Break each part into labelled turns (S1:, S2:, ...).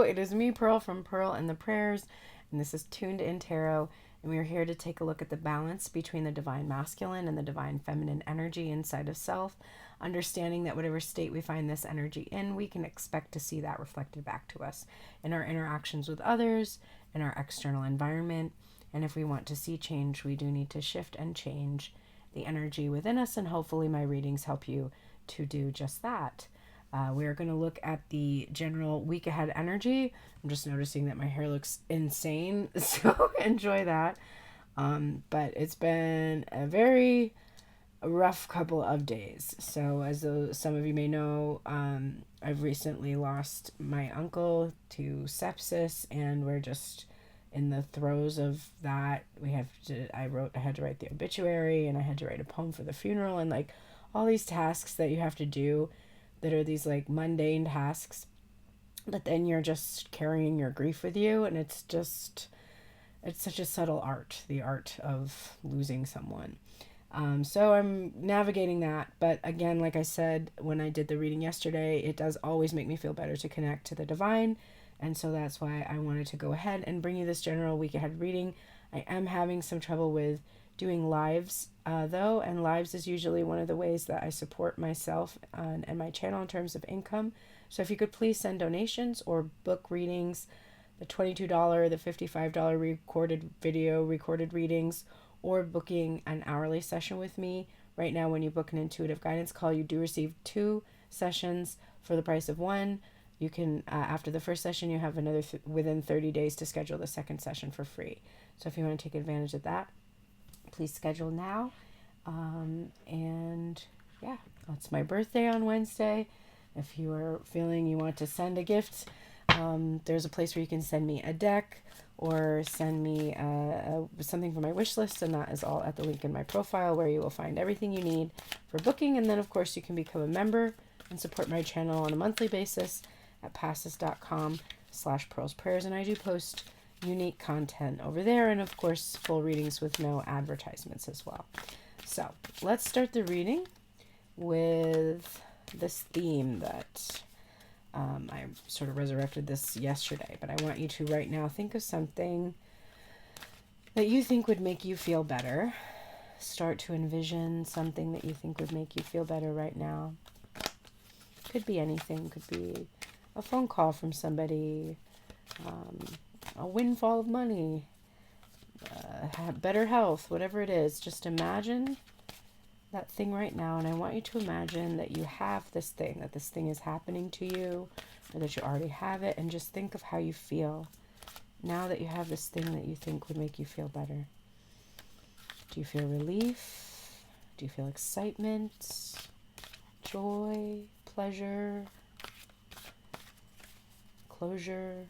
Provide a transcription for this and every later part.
S1: It is me, Pearl, from Pearl and the Prayers, and this is Tuned in Tarot, and we are here to take a look at the balance between the divine masculine and the divine feminine energy inside of self, understanding that whatever state we find this energy in, we can expect to see that reflected back to us in our interactions with others, in our external environment, and if we want to see change, we do need to shift and change the energy within us, and hopefully my readings help you to do just that. We are going to look at the general week ahead energy. I'm just noticing that my hair looks insane, so enjoy that. But it's been a very rough couple of days. So, as some of you may know, I've recently lost my uncle to sepsis, and we're just in the throes of that. I had to write the obituary, and I had to write a poem for the funeral, and like all these tasks that you have to do that are these like mundane tasks, but then you're just carrying your grief with you, and it's such a subtle art, the art of losing someone. So I'm navigating that, but again, like I said when I did the reading yesterday, it does always make me feel better to connect to the divine, and so that's why I wanted to go ahead and bring you this general week ahead reading. I am having some trouble with doing lives though, and lives is usually one of the ways that I support myself and my channel in terms of income. So if you could please send donations or book readings, the $22, the $55 recorded readings, or booking an hourly session with me. Right now, when you book an intuitive guidance call, you do receive 2 sessions for the price of 1. You can, after the first session, you have another within 30 days to schedule the second session for free. So if you want to take advantage of that, please schedule now. And yeah, it's my birthday on Wednesday. If you are feeling you want to send a gift, there's a place where you can send me a deck or send me something for my wish list, and that is all at the link in my profile, where you will find everything you need for booking. And then of course you can become a member and support my channel on a monthly basis at passes.com/pearlsprayers, and I do post unique content over there, and of course full readings with no advertisements as well. So let's start the reading with this theme that I sort of resurrected this yesterday, but I want you to right now think of something that you think would make you feel better. Start to envision something that you think would make you feel better right now. Could be anything. Could be a phone call from somebody, a windfall of money, better health, whatever it is. Just imagine that thing right now, and I want you to imagine that you have this thing, that this thing is happening to you, or that you already have it, and just think of how you feel now that you have this thing that you think would make you feel better. Do you feel relief? Do you feel excitement, joy, pleasure, closure?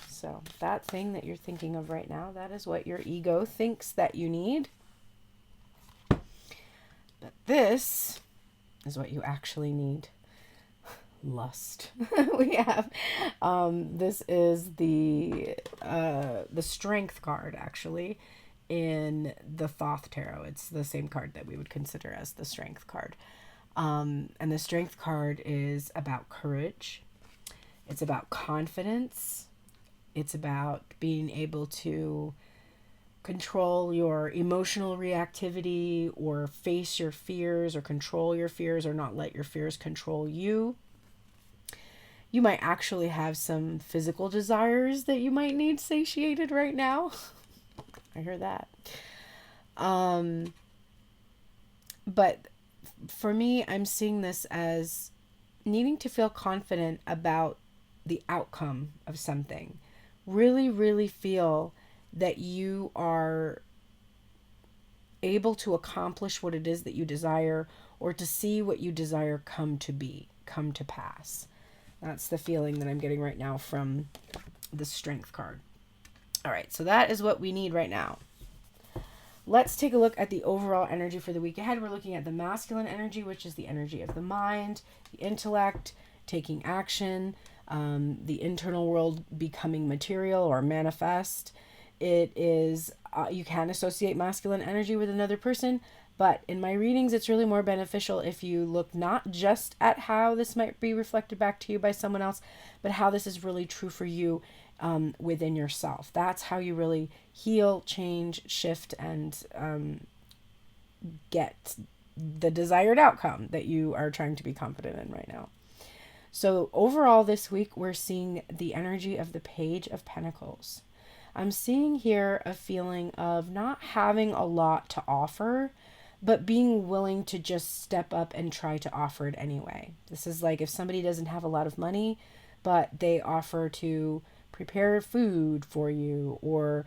S1: So that thing that you're thinking of right now, that is what your ego thinks that you need. But this is what you actually need. Lust. We have this is the strength card, actually, in the Thoth tarot. It's the same card that we would consider as the strength card. And the strength card is about courage. It's about confidence. It's about being able to control your emotional reactivity, or face your fears, or control your fears, or not let your fears control you. You might actually have some physical desires that you might need satiated right now. I hear that. But for me, I'm seeing this as needing to feel confident about the outcome of something. Really, really feel that you are able to accomplish what it is that you desire, or to see what you desire come to pass. That's the feeling that I'm getting right now from the strength card. All right, so that is what we need right now. Let's take a look at the overall energy for the week ahead. We're looking at the masculine energy, which is the energy of the mind, the intellect, taking action, the internal world becoming material or manifest. It is, you can associate masculine energy with another person. But in my readings, it's really more beneficial if you look not just at how this might be reflected back to you by someone else, but how this is really true for you within yourself. That's how you really heal, change, shift, and get the desired outcome that you are trying to be confident in right now. So overall this week, we're seeing the energy of the Page of Pentacles. I'm seeing here a feeling of not having a lot to offer, but being willing to just step up and try to offer it anyway. This is like if somebody doesn't have a lot of money, but they offer to prepare food for you, or,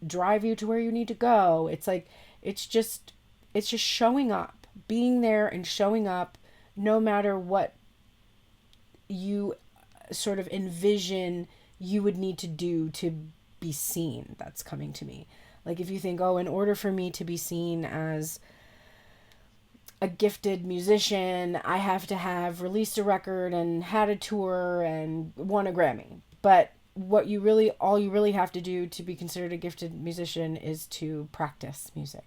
S1: drive you to where you need to go. It's like, it's just showing up, being there and showing up no matter what you sort of envision you would need to do to be seen. That's coming to me. Like if you think, oh, in order for me to be seen as a gifted musician, I have to have released a record and had a tour and won a Grammy. But all you really have to do to be considered a gifted musician is to practice music,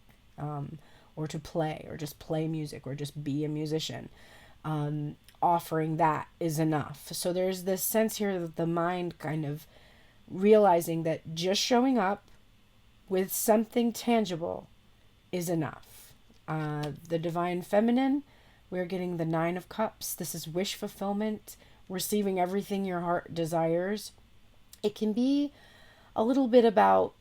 S1: or to play, or just play music, or just be a musician. Offering that is enough. So there's this sense here that the mind kind of realizing that just showing up with something tangible is enough. The Divine Feminine, we're getting the 9 of Cups. This is wish fulfillment, receiving everything your heart desires. It can be a little bit about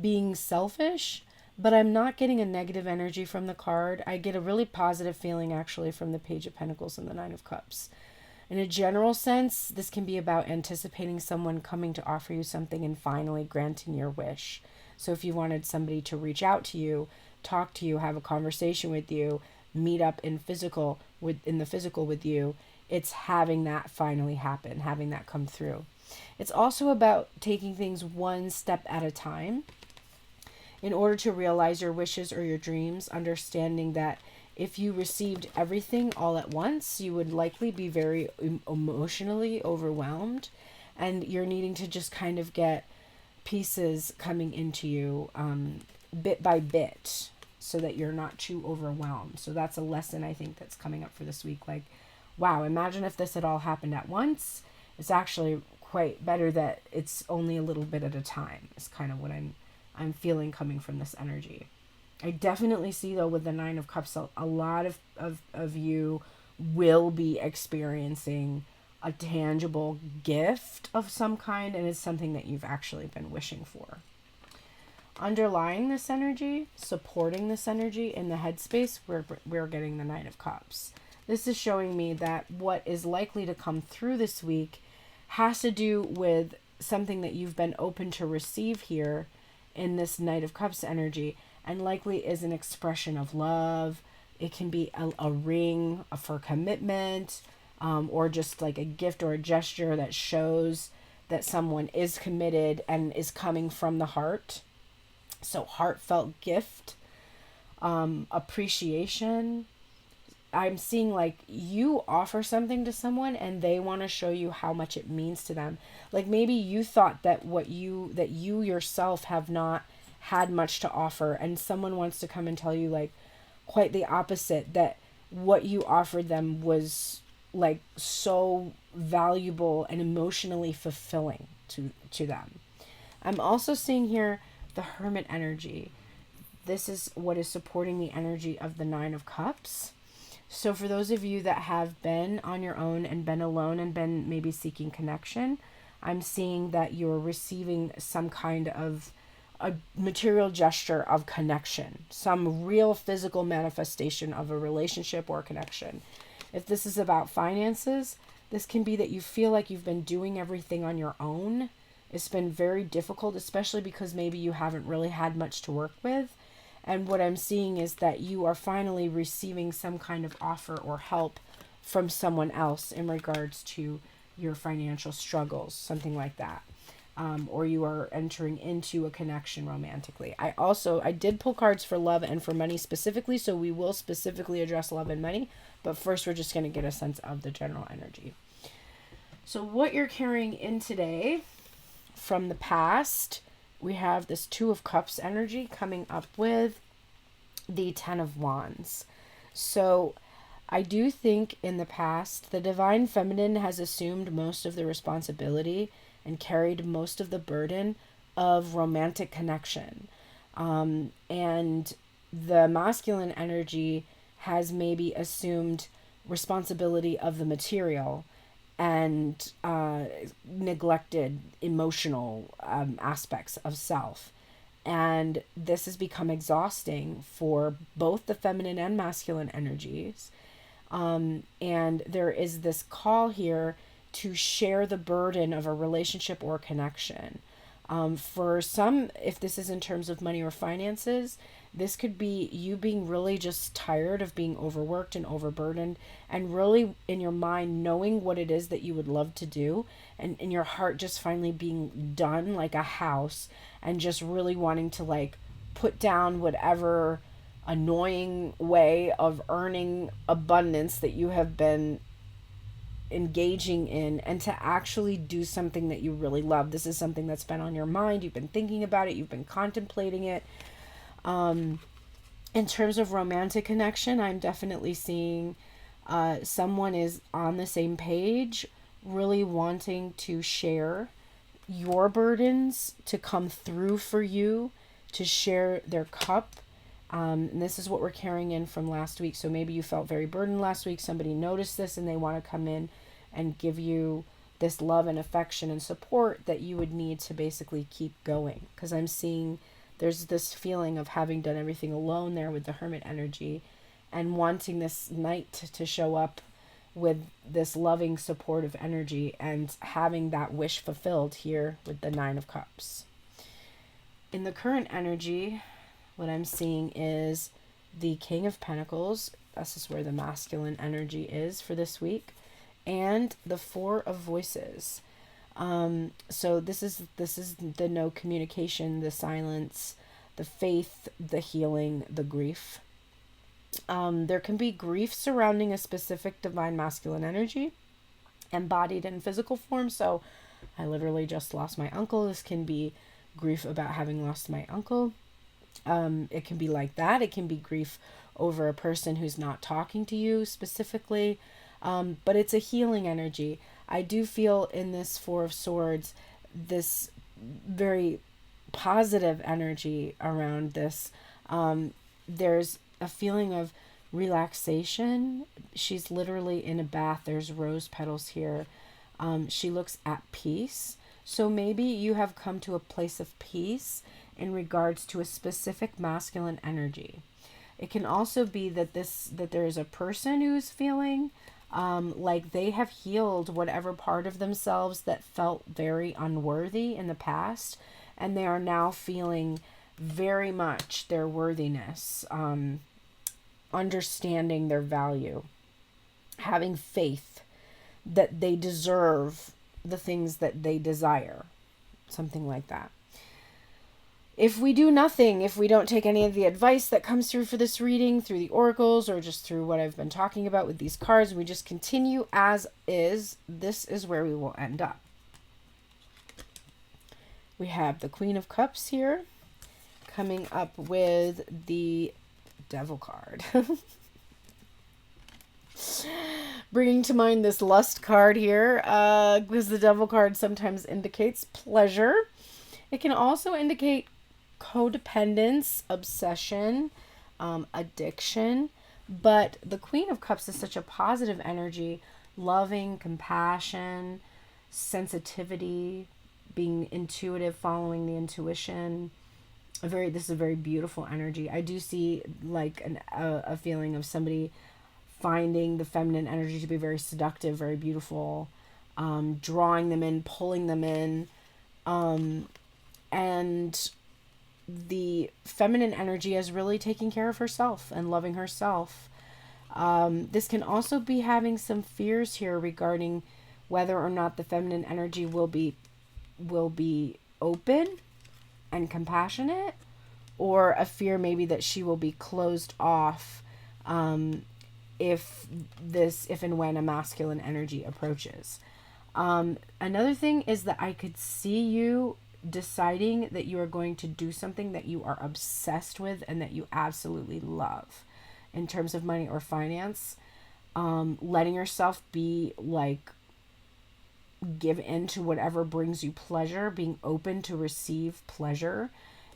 S1: being selfish, but I'm not getting a negative energy from the card. I get a really positive feeling actually from the Page of Pentacles and the 9 of Cups. In a general sense, this can be about anticipating someone coming to offer you something and finally granting your wish. So if you wanted somebody to reach out to you, talk to you, have a conversation with you, meet up in the physical with you, it's having that finally happen, having that come through. It's also about taking things one step at a time in order to realize your wishes or your dreams, understanding that if you received everything all at once, you would likely be very emotionally overwhelmed, and you're needing to just kind of get pieces coming into you bit by bit so that you're not too overwhelmed. So that's a lesson I think that's coming up for this week. Like, wow, imagine if this had all happened at once. It's actually quite better that it's only a little bit at a time. Is kind of what I'm feeling coming from this energy. I definitely see, though, with the 9 of Cups, a lot of you will be experiencing a tangible gift of some kind, and it's something that you've actually been wishing for. Underlying this energy, supporting this energy in the headspace, we're getting the 9 of Cups. This is showing me that what is likely to come through this week has to do with something that you've been open to receive here in this Knight of Cups energy, and likely is an expression of love. It can be a ring for commitment, or just like a gift or a gesture that shows that someone is committed and is coming from the heart. So heartfelt gift, appreciation. I'm seeing like you offer something to someone and they want to show you how much it means to them. Like maybe you thought that you yourself have not had much to offer, and someone wants to come and tell you like quite the opposite, that what you offered them was like so valuable and emotionally fulfilling to them. I'm also seeing here the Hermit energy. This is what is supporting the energy of the 9 of Cups. So for those of you that have been on your own and been alone and been maybe seeking connection, I'm seeing that you're receiving some kind of a material gesture of connection, some real physical manifestation of a relationship or connection. If this is about finances, this can be that you feel like you've been doing everything on your own. It's been very difficult, especially because maybe you haven't really had much to work with. And what I'm seeing is that you are finally receiving some kind of offer or help from someone else in regards to your financial struggles, something like that. Or you are entering into a connection romantically. I did pull cards for love and for money specifically, so we will specifically address love and money. But first, we're just going to get a sense of the general energy. So what you're carrying in today from the past, we have this 2 of Cups energy coming up with the Ten of Wands. So I do think in the past, the divine feminine has assumed most of the responsibility and carried most of the burden of romantic connection. And the masculine energy has maybe assumed responsibility of the material and neglected emotional aspects of self. And this has become exhausting for both the feminine and masculine energies. And there is this call here to share the burden of a relationship or connection. For some, if this is in terms of money or finances, this could be you being really just tired of being overworked and overburdened, and really in your mind knowing what it is that you would love to do, and in your heart just finally being done like a house, and just really wanting to like put down whatever annoying way of earning abundance that you have been engaging in, and to actually do something that you really love. This is something that's been on your mind. You've been thinking about it. You've been contemplating it. In terms of romantic connection, I'm definitely seeing someone is on the same page, really wanting to share your burdens, to come through for you, to share their cup. And this is what we're carrying in from last week. So maybe you felt very burdened last week. Somebody noticed this and they want to come in and give you this love and affection and support that you would need to basically keep going. Because I'm seeing there's this feeling of having done everything alone there with the Hermit energy, and wanting this knight to show up with this loving, supportive energy, and having that wish fulfilled here with the Nine of Cups. In the current energy, what I'm seeing is the King of Pentacles. This is where the masculine energy is for this week. And the Four of Voices. So this is the no communication, the silence, the faith, the healing, the grief. There can be grief surrounding a specific divine masculine energy, embodied in physical form. So I literally just lost my uncle. This can be grief about having lost my uncle. It can be like that. It can be grief over a person who's not talking to you specifically. But it's a healing energy. I do feel in this Four of Swords, this very positive energy around this. There's a feeling of relaxation. She's literally in a bath. There's rose petals here. She looks at peace. So maybe you have come to a place of peace in regards to a specific masculine energy. It can also be that there is a person who's feeling like they have healed whatever part of themselves that felt very unworthy in the past, and they are now feeling very much their worthiness, understanding their value, having faith that they deserve the things that they desire, something like that. If we do nothing, if we don't take any of the advice that comes through for this reading, through the oracles, or just through what I've been talking about with these cards, we just continue as is, this is where we will end up. We have the Queen of Cups here, coming up with the Devil card. Bringing to mind this Lust card here, because the Devil card sometimes indicates pleasure. It can also indicate codependence, obsession, addiction. But the Queen of Cups is such a positive energy, loving, compassion, sensitivity, being intuitive, following the intuition. This is a very beautiful energy. I do see like a feeling of somebody finding the feminine energy to be very seductive, very beautiful, drawing them in, pulling them in, and the feminine energy is really taking care of herself and loving herself. This can also be having some fears here regarding whether or not the feminine energy will be open and compassionate, or a fear maybe that she will be closed off if and when a masculine energy approaches. Another thing is that I could see you deciding that you are going to do something that you are obsessed with and that you absolutely love in terms of money or finance. Letting yourself be like, give in to whatever brings you pleasure, being open to receive pleasure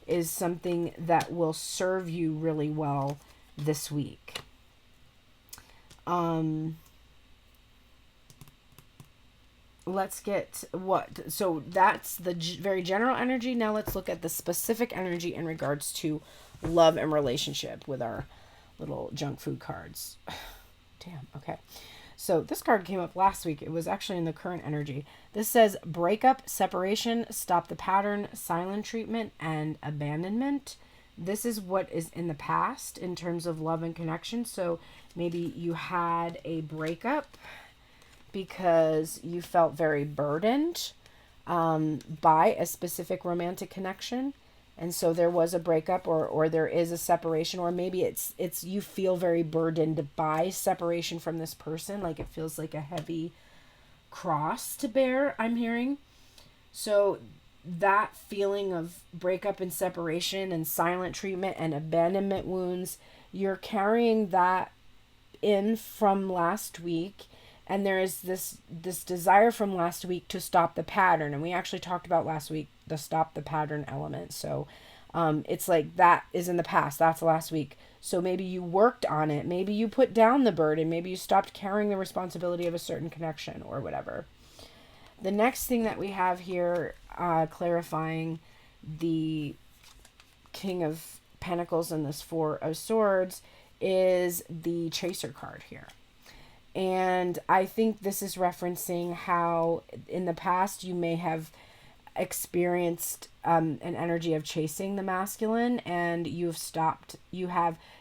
S1: is something that will serve you really well this week. Let's get so that's the very general energy. Now let's look at the specific energy in regards to love and relationship with our little junk food cards. Damn, okay. So this card came up last week. It was actually in the current energy. This says breakup, separation, stop the pattern, silent treatment, and abandonment. This is what is in the past in terms of love and connection. So maybe you had a breakup because you felt very burdened by a specific romantic connection. And so there was a breakup, or there is a separation, or maybe it's you feel very burdened by separation from this person. Like it feels like a heavy cross to bear, I'm hearing. So that feeling of breakup and separation and silent treatment and abandonment wounds, you're carrying that in from last week. And there is this desire from last week to stop the pattern. And we actually talked about last week the stop the pattern element. So it's like that is in the past. That's last week. So maybe you worked on it. Maybe you put down the burden. Maybe you stopped carrying the responsibility of a certain connection or whatever. The next thing that we have here, clarifying the King of Pentacles and this Four of Swords, is the Chaser card here. And I think this is referencing how in the past you may have experienced an energy of chasing the masculine, and you've stopped.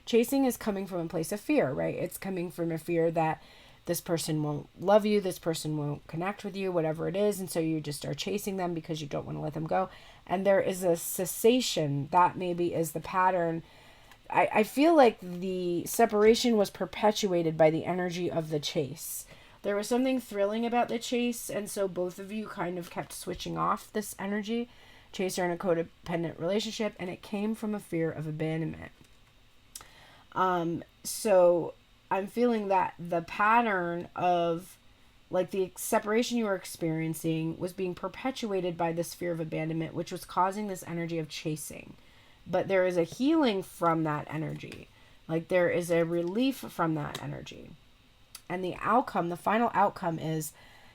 S1: Chasing is coming from a place of fear, right? It's coming from a fear that this person won't love you, this person won't connect with you, whatever it is. And so you just are chasing them because you don't want to let them go. And there is a cessation. That maybe is the pattern. I feel like the separation was perpetuated by the energy of the chase. There was something thrilling about the chase, and so both of you kind of kept switching off this energy, chaser in a codependent relationship, and it came from a fear of abandonment. So I'm feeling that the pattern of like the separation you were experiencing was being perpetuated by this fear of abandonment, which was causing this energy of chasing. But there is a healing from that energy. Like there is a relief from that energy. And the outcome, the final outcome is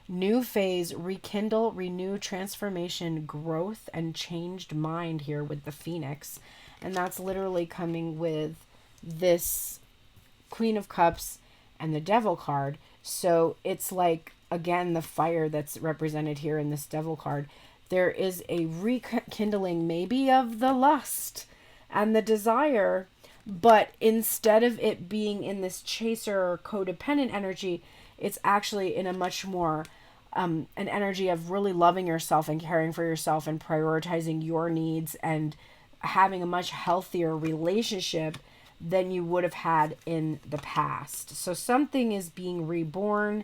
S1: new phase, rekindle, renew, transformation, growth, and changed mind here with the Phoenix. And that's literally coming with this Queen of Cups and the Devil card. So it's like, again, the fire that's represented here in this Devil card. There is a rekindling maybe of the lust and the desire, but instead of it being in this chaser or codependent energy, it's actually in a much more an energy of really loving yourself and caring for yourself and prioritizing your needs and having a much healthier relationship than you would have had in the past. So something is being reborn,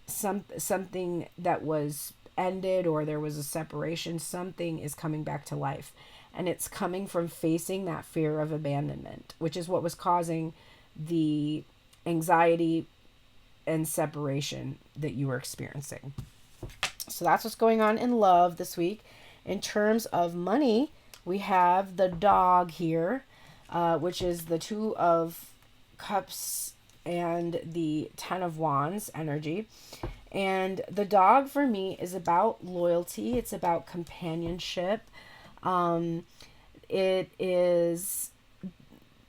S1: something that was ended or there was a separation, something is coming back to life. And it's coming from facing that fear of abandonment, which is what was causing the anxiety and separation that you were experiencing. So that's what's going on in love this week. In terms of money, we have the dog here, which is the Two of Cups and the Ten of Wands energy. And the dog for me is about loyalty. It's about companionship. It is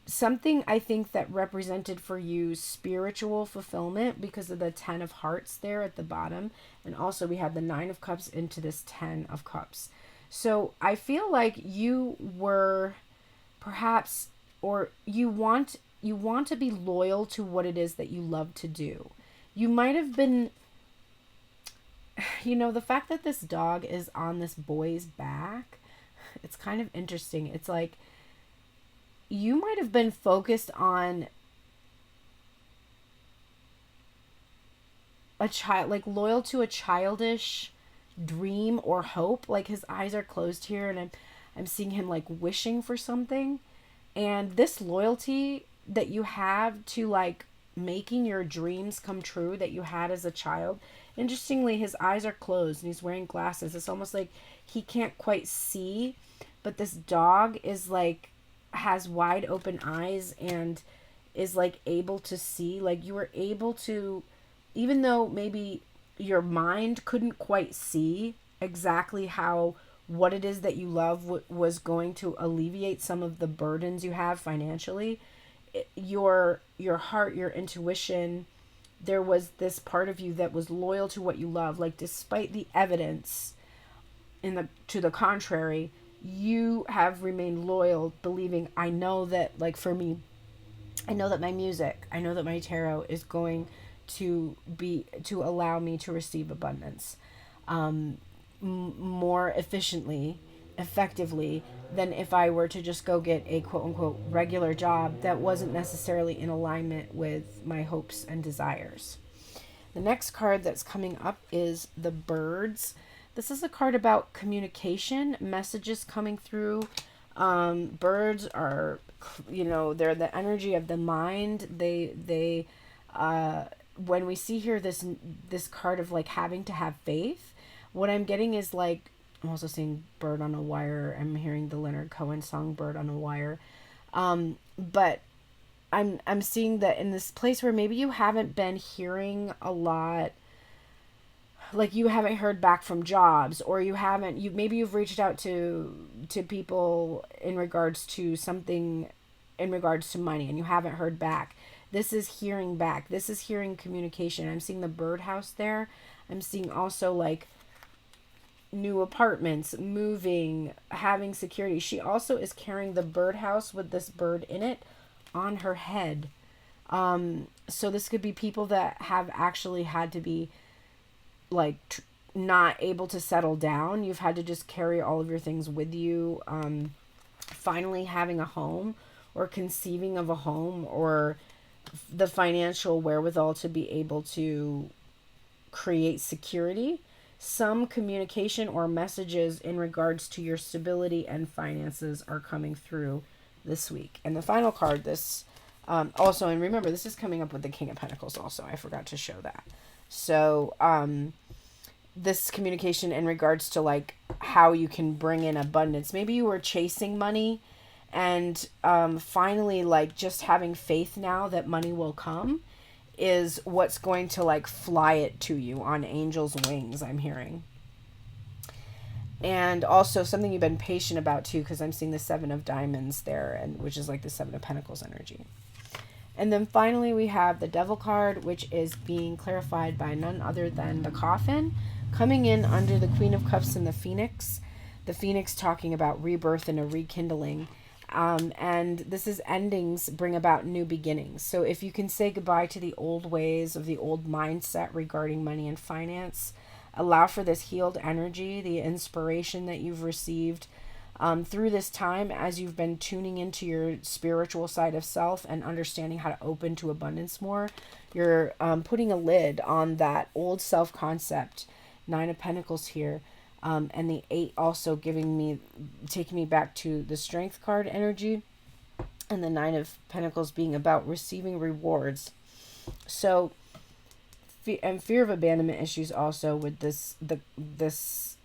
S1: something I think that represented for you spiritual fulfillment because of the 10 of Hearts there at the bottom. And also we had the 9 of Cups into this 10 of Cups. So I feel like you were perhaps, or you want to be loyal to what it is that you love to do. You might have been, the fact that this dog is on this boy's back, it's kind of interesting. It's like you might have been focused on a child, like loyal to a childish dream or hope. Like his eyes are closed here, and I'm seeing him like wishing for something. And this loyalty that you have to like making your dreams come true that you had as a child. Interestingly, his eyes are closed and he's wearing glasses. It's almost like he can't quite see, but this dog is like has wide open eyes and is like able to see. Like you were able to, even though maybe your mind couldn't quite see exactly how what it is that you love was going to alleviate some of the burdens you have financially. Your heart, your intuition, there was this part of you that was loyal to what you love. Like despite the evidence in the to the contrary, you have remained loyal, believing, I know that, like for me, I know that my music, I know that my tarot is going to allow me to receive abundance more efficiently, effectively, than if I were to just go get a quote unquote regular job that wasn't necessarily in alignment with my hopes and desires. The next card that's coming up is the birds. This is a card about communication, messages coming through. Birds are, they're the energy of the mind. When we see here this card of like having to have faith, what I'm getting is like, I'm also seeing bird on a wire. I'm hearing the Leonard Cohen song Bird on a Wire. But I'm seeing that in this place where maybe you haven't been hearing a lot, like you haven't heard back from jobs, or maybe you've reached out to people in regards to something, in regards to money, and you haven't heard back. This is hearing back. This is hearing communication. I'm seeing the birdhouse there. I'm seeing also like new apartments, moving, having security. She also is carrying the birdhouse with this bird in it on her head. So this could be people that have actually had to be like not able to settle down. You've had to just carry all of your things with you. Finally having a home, or conceiving of a home, or the financial wherewithal to be able to create security. Some communication or messages in regards to your stability and finances are coming through this week. And the final card, this also, and remember, this is coming up with the King of Pentacles also. I forgot to show that. So this communication in regards to like how you can bring in abundance. Maybe you were chasing money, and finally like just having faith now that money will come is what's going to like fly it to you on angel's wings, I'm hearing. And also something you've been patient about too, because I'm seeing the Seven of Diamonds there, and which is like the Seven of Pentacles energy. And then finally we have the Devil card, which is being clarified by none other than the Coffin, coming in under the Queen of Cups and the Phoenix. The Phoenix talking about rebirth and a rekindling. And this is endings bring about new beginnings. So if you can say goodbye to the old ways of the old mindset regarding money and finance, allow for this healed energy, the inspiration that you've received through this time as you've been tuning into your spiritual side of self and understanding how to open to abundance more. You're putting a lid on that old self-concept. Nine of Pentacles here. And the 8 also taking me back to the Strength card energy, and the 9 of Pentacles being about receiving rewards. So, and fear of abandonment issues also with this, this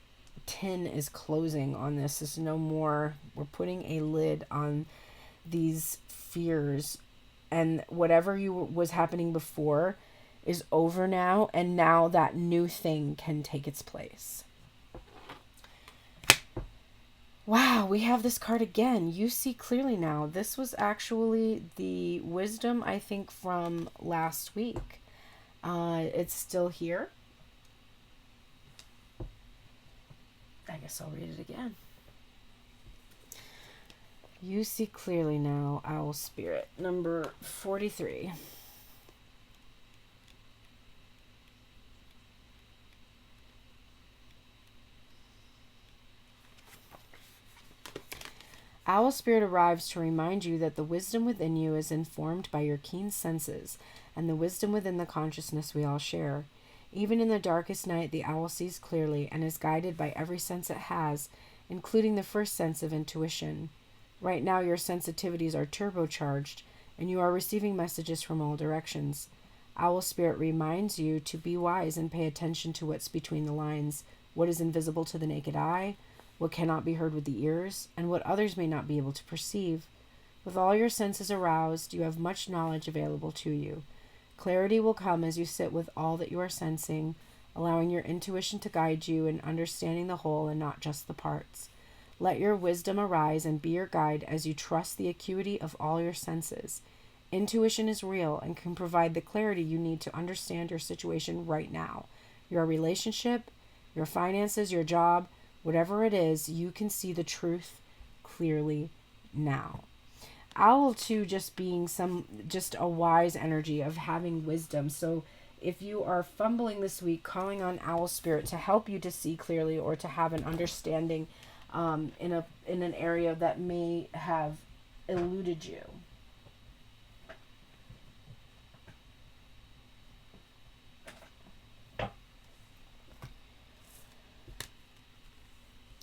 S1: 10 is closing on this. There's no more, we're putting a lid on these fears, and whatever was happening before is over now, and now that new thing can take its place. Wow, we have this card again. You see clearly now. This was actually the wisdom, I think, from last week. It's still here. I guess I'll read it again. You see clearly now, Owl Spirit, number 43. Owl Spirit arrives to remind you that the wisdom within you is informed by your keen senses and the wisdom within the consciousness we all share. Even in the darkest night, the owl sees clearly and is guided by every sense it has, including the first sense of intuition. Right now, your sensitivities are turbocharged, and you are receiving messages from all directions. Owl Spirit reminds you to be wise and pay attention to what's between the lines, what is invisible to the naked eye, what cannot be heard with the ears, and what others may not be able to perceive. With all your senses aroused, you have much knowledge available to you. Clarity will come as you sit with all that you are sensing, allowing your intuition to guide you in understanding the whole and not just the parts. Let your wisdom arise and be your guide as you trust the acuity of all your senses. Intuition is real and can provide the clarity you need to understand your situation right now. Your relationship, your finances, your job, whatever it is, you can see the truth clearly now. Owl too, just being just a wise energy of having wisdom. So if you are fumbling this week, calling on Owl Spirit to help you to see clearly or to have an understanding in an area that may have eluded you.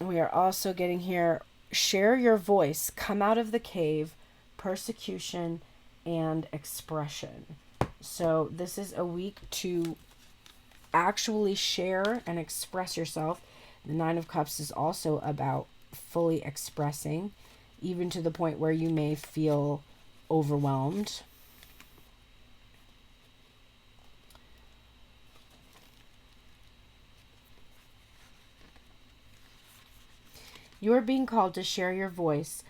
S1: We are also getting here, share your voice, come out of the cave, persecution, and expression. So this is a week to actually share and express yourself. The Nine of Cups is also about fully expressing, even to the point where you may feel overwhelmed. You are being called to share your voice,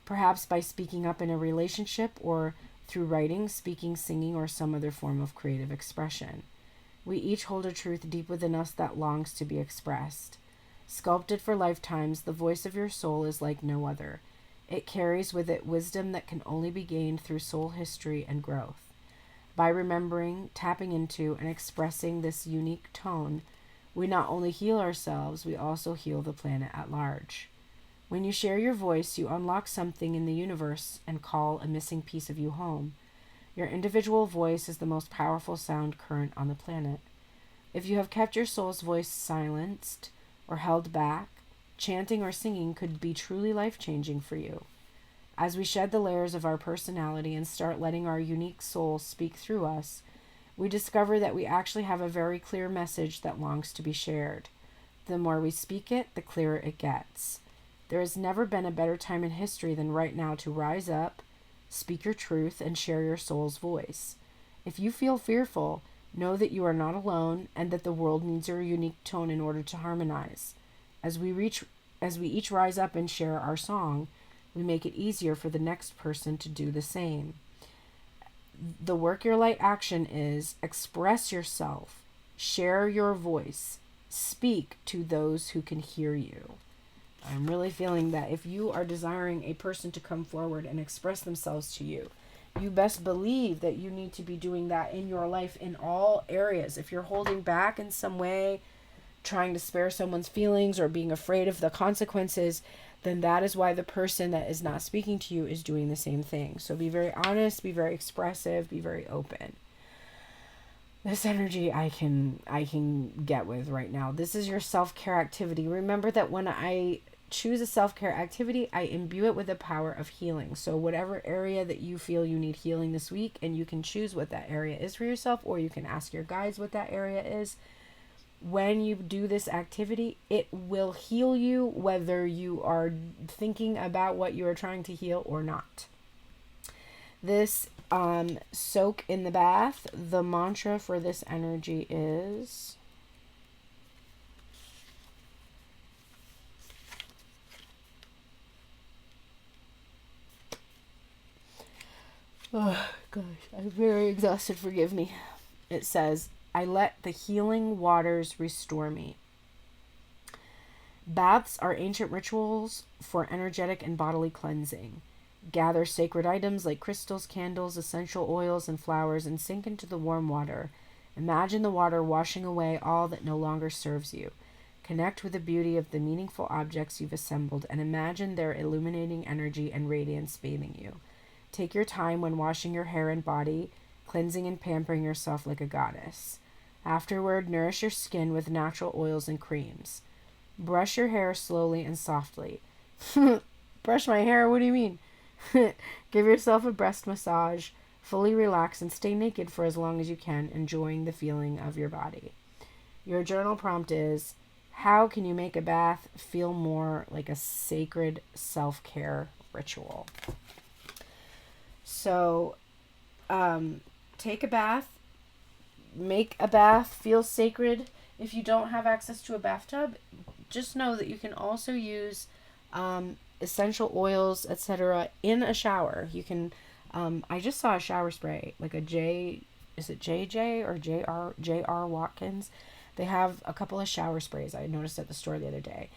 S1: perhaps by speaking up in a relationship or through writing, speaking, singing, or some other form of creative expression. We each hold a truth deep within us that longs to be expressed. Sculpted for lifetimes, the voice of your soul is like no other. It carries with it wisdom that can only be gained through soul history and growth. By remembering, tapping into, and expressing this unique tone, we not only heal ourselves, we also heal the planet at large. When you share your voice, you unlock something in the universe and call a missing piece of you home. Your individual voice is the most powerful sound current on the planet. If you have kept your soul's voice silenced or held back, chanting or singing could be truly life-changing for you. As we shed the layers of our personality and start letting our unique soul speak through us, we discover that we actually have a very clear message that longs to be shared. The more we speak it, the clearer it gets. There has never been a better time in history than right now to rise up, speak your truth, and share your soul's voice. If you feel fearful, know that you are not alone and that the world needs your unique tone in order to harmonize. As we each rise up and share our song, we make it easier for the next person to do the same. The work your light action is express yourself, share your voice, speak to those who can hear you. I'm really feeling that if you are desiring a person to come forward and express themselves to you, you best believe that you need to be doing that in your life in all areas. If you're holding back in some way, trying to spare someone's feelings or being afraid of the consequences, then that is why the person that is not speaking to you is doing the same thing. So be very honest, be very expressive, be very open. This energy I can get with right now. This is your self-care activity. Remember that when I choose a self-care activity, I imbue it with the power of healing. So whatever area that you feel you need healing this week, and you can choose what that area is for yourself, or you can ask your guides what that area is. When you do this activity, it will heal you whether you are thinking about what you are trying to heal or not. This soak in the bath, the mantra for this energy is oh gosh, I'm very exhausted, forgive me. It says, I let the healing waters restore me. Baths are ancient rituals for energetic and bodily cleansing. Gather sacred items like crystals, candles, essential oils, and flowers and sink into the warm water. Imagine the water washing away all that no longer serves you. Connect with the beauty of the meaningful objects you've assembled and imagine their illuminating energy and radiance bathing you. Take your time when washing your hair and body, cleansing and pampering yourself like a goddess. Afterward, nourish your skin with natural oils and creams. Brush your hair slowly and softly. Brush my hair? What do you mean? Give yourself a breast massage. Fully relax and stay naked for as long as you can, enjoying the feeling of your body. Your journal prompt is, how can you make a bath feel more like a sacred self-care ritual? So, take a bath, make a bath feel sacred. If you don't have access to a bathtub, just know that you can also use essential oils, etc. in a shower. You can, I just saw a shower spray, like a is it JJ or JR Watkins? They have a couple of shower sprays I noticed at the store the other day.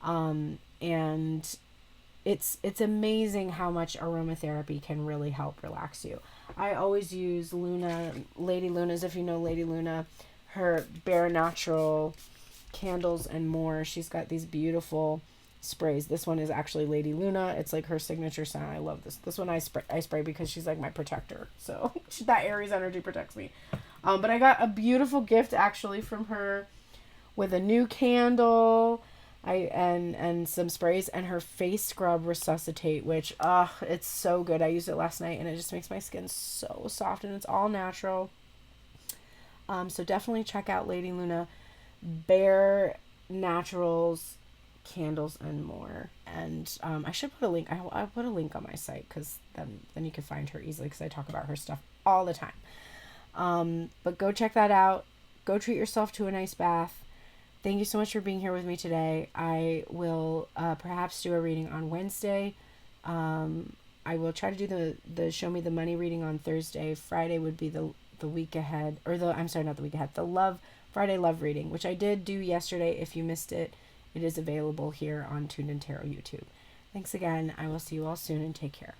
S1: And it's amazing how much aromatherapy can really help relax you. I always use Lady Luna's, if you know Lady Luna, her Bare Natural candles and more. She's got these beautiful sprays. This one is actually Lady Luna. It's like her signature scent. I love this. This one I spray because she's like my protector. So that Aries energy protects me. But I got a beautiful gift actually from her with a new candle. And some sprays and her face scrub Resuscitate, which it's so good. I used it last night and it just makes my skin so soft, and it's all natural. So definitely check out Lady Luna, Bare Naturals, candles and more. And I should put a link. I'll put a link on my site because then you can find her easily because I talk about her stuff all the time. But go check that out. Go treat yourself to a nice bath. Thank you so much for being here with me today. I will perhaps do a reading on Wednesday. I will try to do the Show Me the Money reading on Thursday. Friday would be the week ahead, not the week ahead, the Friday love reading, which I did do yesterday. If you missed it, it is available here on Tuned In Tarot YouTube. Thanks again. I will see you all soon and take care.